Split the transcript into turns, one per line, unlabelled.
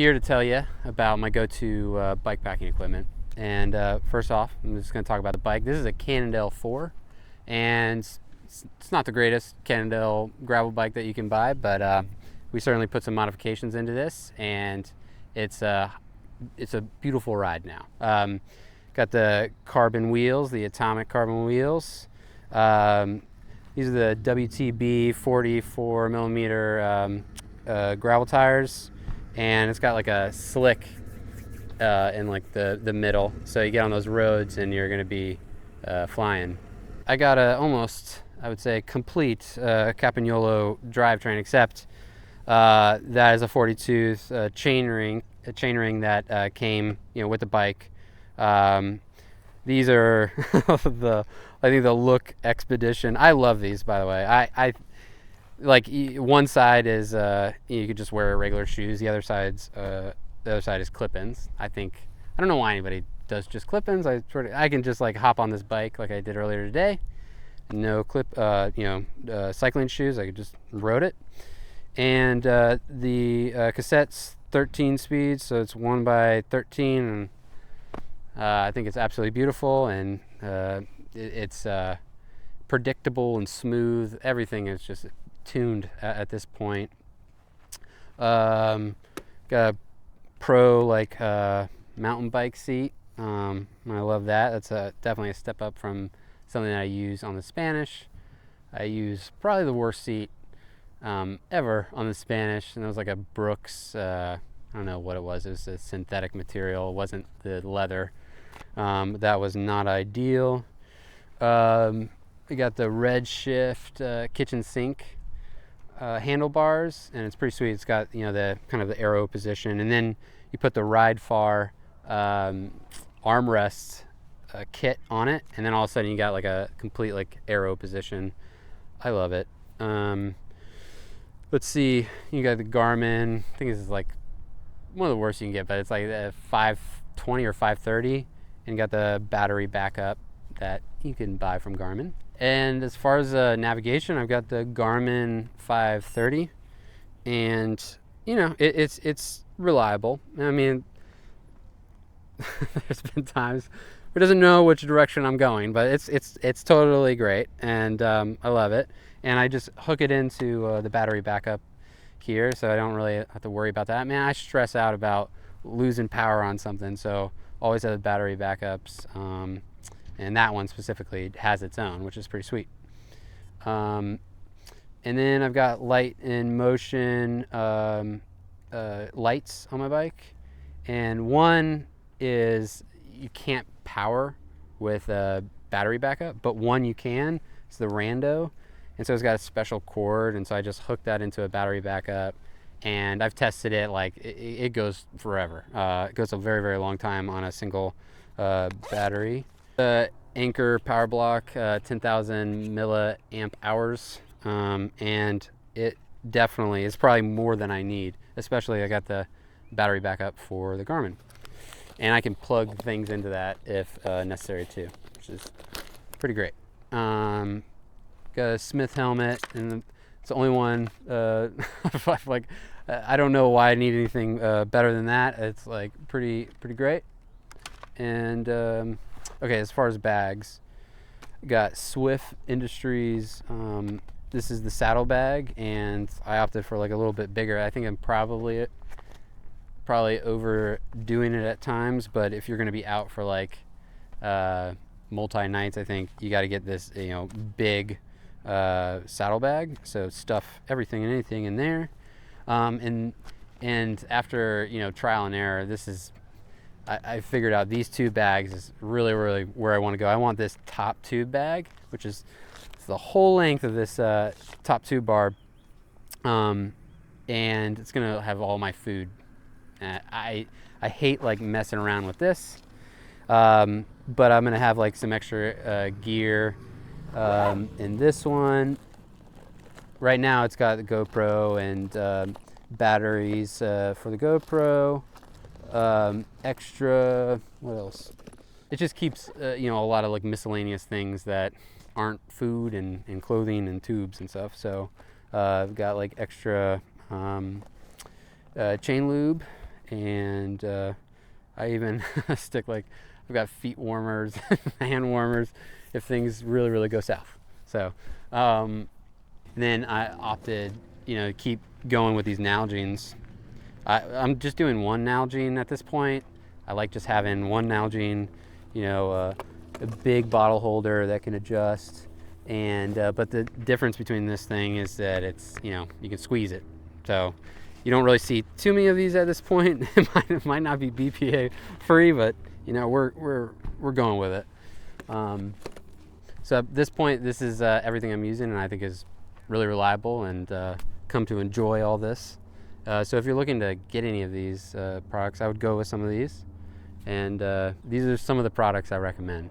Here to tell you about my go-to bike packing equipment. And first off, I'm just going to talk about the bike. This is a Cannondale 4, and it's not the greatest Cannondale gravel bike that you can buy, but we certainly put some modifications into this, and it's a beautiful ride now. Got the carbon wheels, the atomic carbon wheels. These are the WTB 44 millimeter gravel tires, and it's got like a slick in like the middle, so you get on those roads and you're gonna be flying. I got a almost, I would say, complete Campagnolo drivetrain, except that is a 40 tooth chain ring that came with the bike. These are I think the Look Expedition. I love these, by the way. I like, one side is you could just wear regular shoes. The other side is clip-ins. I don't know why anybody does just clip-ins. I can just like hop on this bike like I did earlier today. No cycling shoes. I could just rode it. And the cassette's 13 speeds, so it's 1x13, and I think it's absolutely beautiful, and it's predictable and smooth. Everything is just tuned at this point. Got a pro mountain bike seat. I love that. That's definitely a step up from something that I use on the Spanish. I use probably the worst seat ever on the Spanish, and it was like a Brooks, I don't know what it was. It was a synthetic material. It wasn't the leather. That was not ideal. We got the Red Shift kitchen sink handlebars, and it's pretty sweet. It's got the kind of the arrow position, and then you put the Ride Far armrest kit on it, and then all of a sudden you got like a complete like arrow position. I love it. Let's see, you got the Garmin. I think this is like one of the worst you can get, but it's like a 520 or 530, and got the battery backup that you can buy from Garmin. And as far as navigation, I've got the Garmin 530, and it's reliable. I mean, there's been times where it doesn't know which direction I'm going, but it's totally great, and I love it. And I just hook it into the battery backup here, so I don't really have to worry about that. Man, I stress out about losing power on something, so always have the battery backups. And that one specifically has its own, which is pretty sweet. And then I've got light and motion lights on my bike, and one is you can't power with a battery backup, but one you can. It's the Rando, and so it's got a special cord, and so I just hooked that into a battery backup, and I've tested it. Like it goes forever. It goes a very, very long time on a single battery. The Anchor power block, 10,000 milliamp hours, and it definitely is probably more than I need. Especially I got the battery backup for the Garmin, and I can plug things into that if necessary too, which is pretty great. Got a Smith helmet, and it's the only one. Like, I don't know why I need anything better than that. It's like pretty great. And okay, as far as bags, got Swift Industries. This is the saddle bag, and I opted for like a little bit bigger. I think I'm probably overdoing it at times, but if you're going to be out for like multi nights, I think you got to get this big saddle bag, so stuff everything and anything in there. And after trial and error, I figured out these two bags is really where I want to go. I want this top tube bag, which is the whole length of this top tube bar, and it's gonna have all my food. I hate like messing around with this, but I'm gonna have like some extra gear in this one. Right now it's got the GoPro and batteries for the GoPro. Extra, what else? It just keeps a lot of like miscellaneous things that aren't food and clothing and tubes and stuff. So I've got like extra chain lube and I even stick, like, I've got feet warmers, hand warmers, if things really go south. So then I opted, to keep going with these Nalgene's. I'm just doing one Nalgene at this point. I like just having one Nalgene, a big bottle holder that can adjust. And but the difference between this thing is that it's, you can squeeze it. So you don't really see too many of these at this point. It might not be BPA free, but we're going with it. So at this point, this is everything I'm using, and I think is really reliable, and come to enjoy all this. So if you're looking to get any of these products, I would go with some of these, and these are some of the products I recommend.